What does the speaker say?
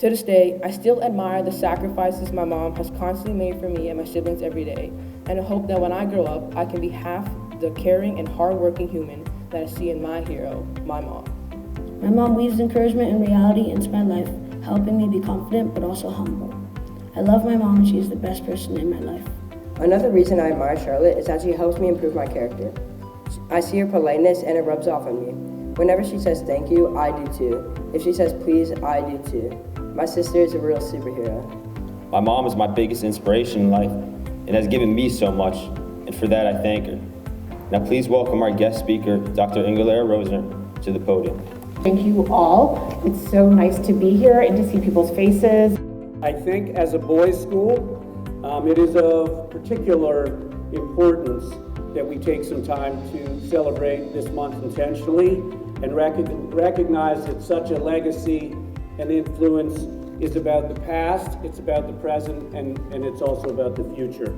To this day, I still admire the sacrifices my mom has constantly made for me and my siblings every day, and I hope that when I grow up, I can be half the caring and hardworking human that I see in my hero, my mom. My mom weaves encouragement and reality into my life, helping me be confident but also humble. I love my mom and she is the best person in my life. Another reason I admire Charlotte is that she helps me improve my character. I see her politeness and it rubs off on me. Whenever she says thank you, I do too. If she says please, I do too. My sister is a real superhero. My mom is my biggest inspiration in life and has given me so much, and for that I thank her. Now please welcome our guest speaker, Dr. Ingalera Rosner, to the podium. Thank you all. It's so nice to be here and to see people's faces. I think as a boys' school, it is of particular importance that we take some time to celebrate this month intentionally and recognize that such a legacy and influence is about the past, it's about the present, and it's also about the future.